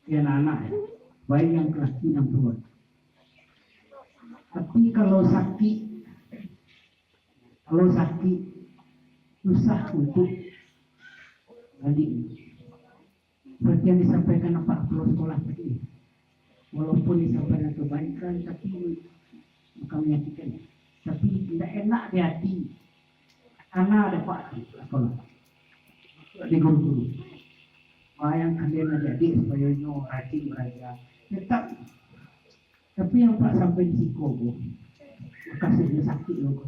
Ya anak ya, baik yang laki dan perempuan. Tapi kalau sakit susah untuk adik. Seperti yang disampaikan Pak Kepala Sekolah tadi, walaupun disampaikan kebaikan, tapi bukan menyakitkan. Tapi tidak enak di hati. Anak ada Pak di sekolah, di guru-guru. Bayang kalian adik-adik supaya nyo rajin belajar. Tetap. Tapi yang Pak sampai di psikogo, kasih dia sakit loh.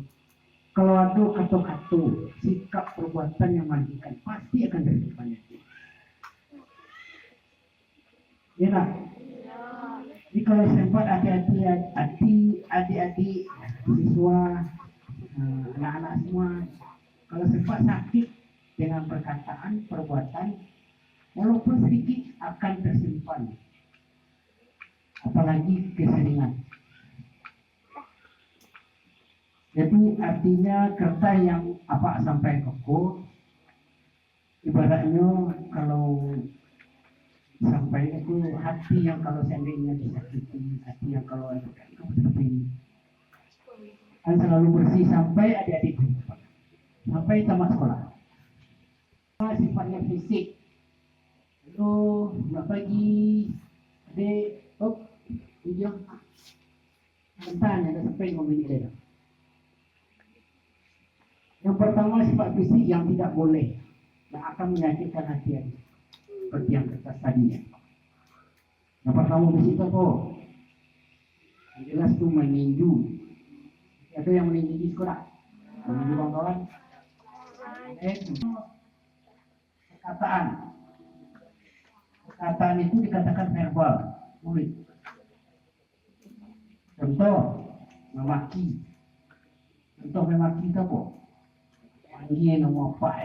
Kalau ada kata-kata, sikap perbuatan yang merugikan, pasti akan terjadi penyakit. Ya tak? Jadi kalau sempat hati-hati adik-adik, siswa, anak-anak semua, kalau sempat sakit dengan perkataan, perbuatan, walaupun sedikit akan tersimpan. Apalagi keseringan. Jadi artinya kerta yang apa sampai koko, ibaratnya kalau sampai itu hati yang kalau seandainya disakiti, hati yang kalau itu seperti kan selalu bersih sampai adik-adik sampai tamat sekolah. Sifatnya fisik. Halo, selamat pagi, adik. Hijau. Bentar, ada sampai 5 minit dia. Yang pertama sifat fisik yang tidak boleh, yang akan menyakitkan hati adik. Seperti yang kita tadinya. Yang pertama fisik itu apa? Yang jelas itu meninju. Ada yang meninju di sekolah. Meninju kawan-kawan. Perkataan itu dikatakan verbal, murid. Contoh memaki. Contoh memaki itu apa? Panggil nama Pak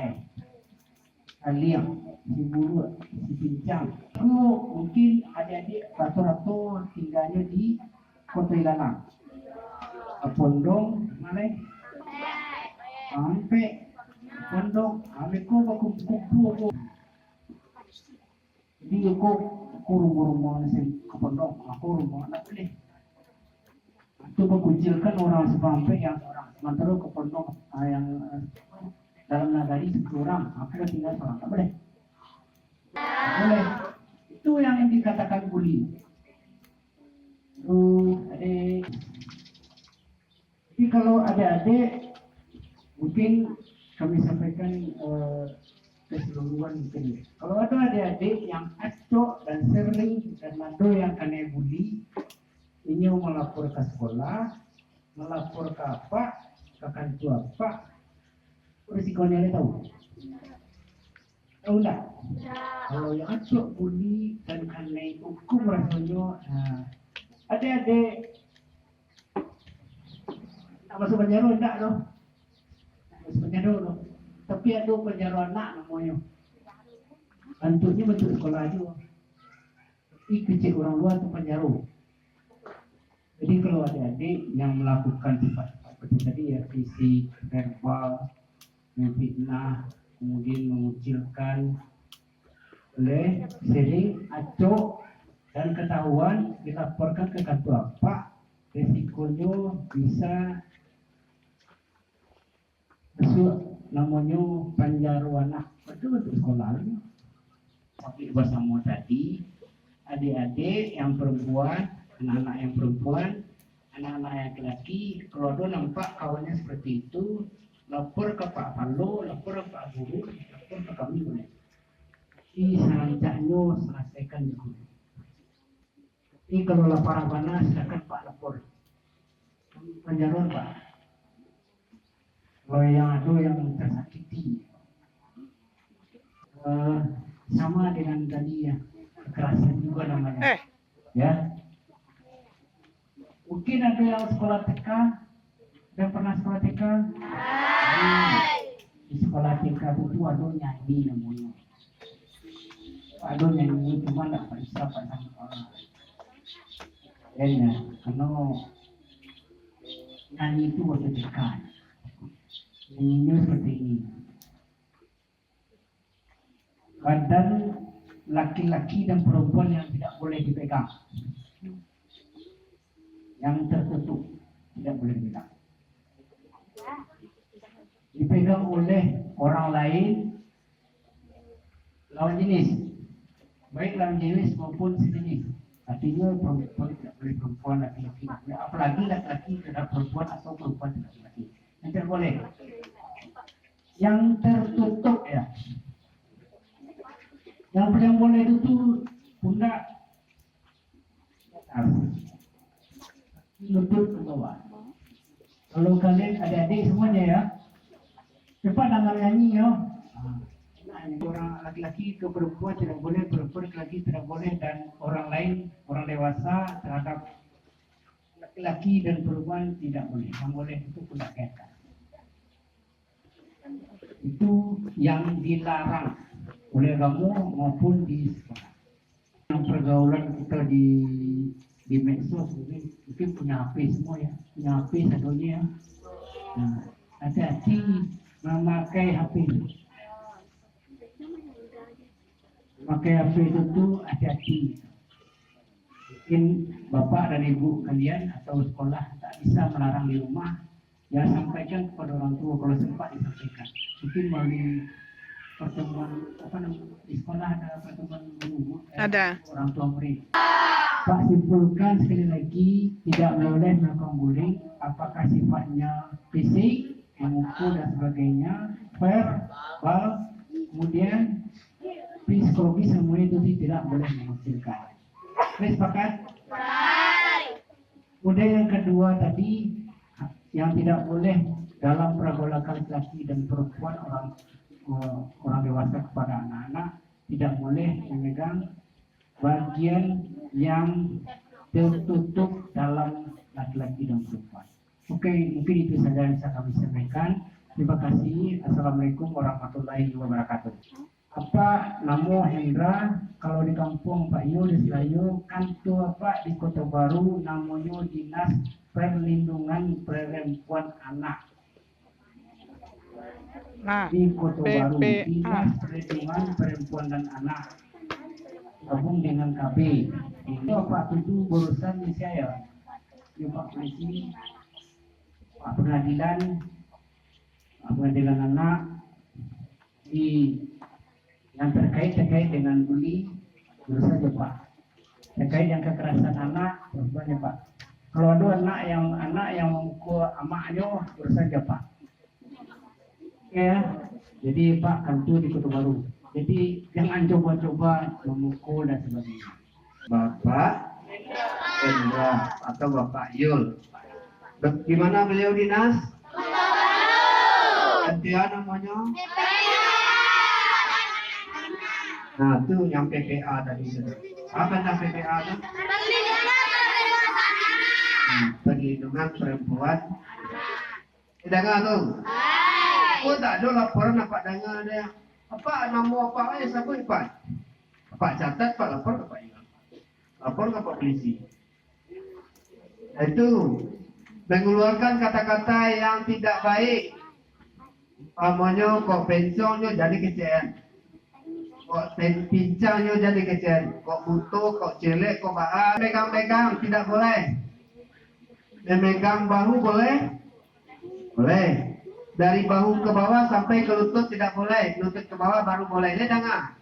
kalian, si buruk, si pincang. Mungkin adik-adik rata-rata tinggalnya di Kota Ilalang. Pondong, mana? Sampai pondong, ameko baku-baku. Jadi aku rumah ke pondong, aku rumah nak boleh. Itu mengucilkan orang sampai yang orang sementara ke pondong yang dalam nagari 10 orang, aku tinggal seorang, tak boleh. Boleh. Itu yang dikatakan bully. Adik. Jadi kalau adik-adik mungkin kami sampaikan keseluruhan mungkin. Kalau ada adik-adik yang acok dan sering dan ada yang kena bully, ini melapor ke sekolah, melapor ke apa, ke kantor apa, risikonya dia tahu. Tahu tak? Kalau yang acok bully dan kena hukum rasanya, adik-adik tak masuk penjara enggak loh. Masuk penjara loh. Tapi ada penjara anak namanya. Bentuknya bentuk sekolah juga. Tapi kecil orang luar itu penjara. Jadi kalau adik-adik yang melakukan sifat-sifat seperti tadi ya, fisik, verbal, memfitnah, kemudian mengucilkan, boleh sering acok dan ketahuan dilaporkan ke kantor apa, resikonya bisa masuk namanya penjara betul-betul sekolah. Tapi bersama tadi adik-adik yang perempuan, anak-anak yang perempuan, anak-anak yang laki, kalau ada nampak kawannya seperti itu, lapor ke Pak Palo, lapor ke Pak Guru, lapor ke kami boleh. Jadi serancaknya selesaikan dulu. Jadi kalau laporan mana silakan Pak lapor. Penjara Pak. Kalau yang ada yang tersakiti, sama dengan tadi ya, kekerasan juga namanya. Ya. Mungkin ada yang sekolah TK dan pernah sekolah TK. Di sekolah TK itu ada nyanyi namanya. Ada nyanyi cuma tidak bisa pada sekolah. Ya, karena nyanyi itu waktu TK. Nyanyinya seperti ini. badan laki-laki dan perempuan yang tidak boleh dipegang, yang tertutup, tidak boleh dipegang. Dipegang oleh orang lain, lawan jenis, baik lawan jenis maupun sejenis. Artinya perempuan tidak boleh perempuan, laki-laki, apalagi laki-laki terhadap perempuan atau perempuan terhadap laki-laki. Yang tidak boleh. Yang tertutup ya. Yang paling boleh itu pundak, lutut ke bawah. Kalau kalian adik-adik semuanya ya, cepat dengar nyanyi ya. Orang laki-laki ke perempuan tidak boleh, perempuan ke laki tidak boleh, dan orang lain, orang dewasa terhadap laki-laki dan perempuan tidak boleh. Yang boleh itu pundak ke atas. Itu yang dilarang oleh agama maupun di sekolah. Yang pergaulan kita di medsos mungkin punya HP semua ya, punya HP satunya. Nah, hati-hati memakai HP. Memakai HP itu hati-hati. Mungkin bapak dan ibu kalian atau sekolah tak bisa melarang di rumah, ya sampaikan kepada orang tua kalau sempat disampaikan. Mungkin melalui pertemuan di sekolah ada pertemuan guru ada orang tua murid. Pak simpulkan sekali lagi, tidak boleh melakukan bullying, apakah sifatnya fisik, memukul dan sebagainya, verbal, kemudian psikologis, semuanya itu tidak boleh menghasilkan. Sepakat? Kemudian yang kedua tadi, yang tidak boleh dalam pergaulan laki-laki dan perempuan, orang dewasa kepada anak-anak, tidak boleh memegang bagian yang tertutup dalam laki-laki dan perempuan. Oke, mungkin itu saja yang bisa kami sampaikan. Terima kasih. Assalamualaikum warahmatullahi wabarakatuh. Apa nama Hendra? Kalau di kampung Pak Yu di Selayu, kantor Pak di Kota Baru namanya Dinas Perlindungan Perempuan Anak. nah Di Kota Baru, PPA. Dinas Perlindungan Perempuan dan Anak, gabung dengan KB. Itu Pak itu urusan di saya, di Pak Polisi, Pak Pengadilan Anak, di yang terkait dengan bully, urus saja Pak. Terkait yang kekerasan anak, urus saja Pak. Kalau ada anak yang memukul amaknya, urus saja Pak. Ya, jadi Pak kantor di Kota Baru. Jadi jangan coba-coba memukul dan sebagainya. Bapak Hendra atau Bapak Yul. Di mana beliau dinas? Dia namanya? Nah, itu yang PPA tadi. Apa yang PPA itu? Perlindungan perempuan. Tidak tuh? Oh, tak ada laporan apa dengar dia. Apa nama apa aja siapa Pak? Pak catat, Pak lapor ke Pak Iwan. Lapor ke Pak Polisi. Itu mengeluarkan kata-kata yang tidak baik. Pamannya kok pensiunnya jadi kecil. Kok pincangnya jadi kecil. Kok butuh, kok jelek, kok bahas. Pegang-pegang tidak boleh. Memegang bahu boleh? Boleh. Dari bahu ke bawah sampai ke lutut tidak boleh. Lutut ke bawah baru boleh. Ini jangan.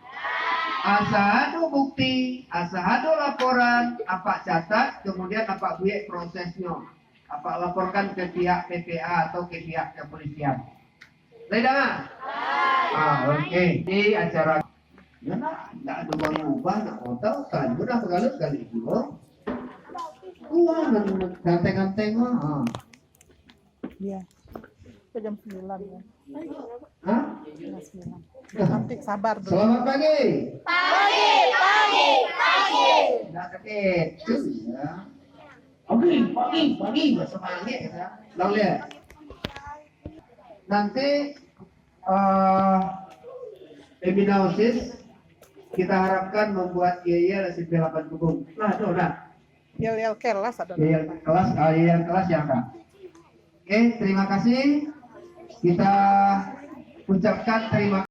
Asa ada bukti, asa ada laporan, apa catat, kemudian apa buat prosesnya. Apa laporkan ke pihak PPA atau ke pihak kepolisian. Boleh jangan? Oke. Di acara ya nak, tidak ada uang ubah, nak hotel, kan udah sekali itu. Ganteng-ganteng mah. Iya. Jam 9 ya. Hah? Jam 9. Nanti sabar dulu. Selamat pagi. Pagi. Tidak sakit. Ya. Pagi. Bersemangat ya. Lalu lihat. Nanti hipnosis kita harapkan membuat yel SMP 8 Gubung. Nah, itu udah. Yel kelas ada. Yel kelas yang ada. Oke, terima kasih. Kita ucapkan terima kasih.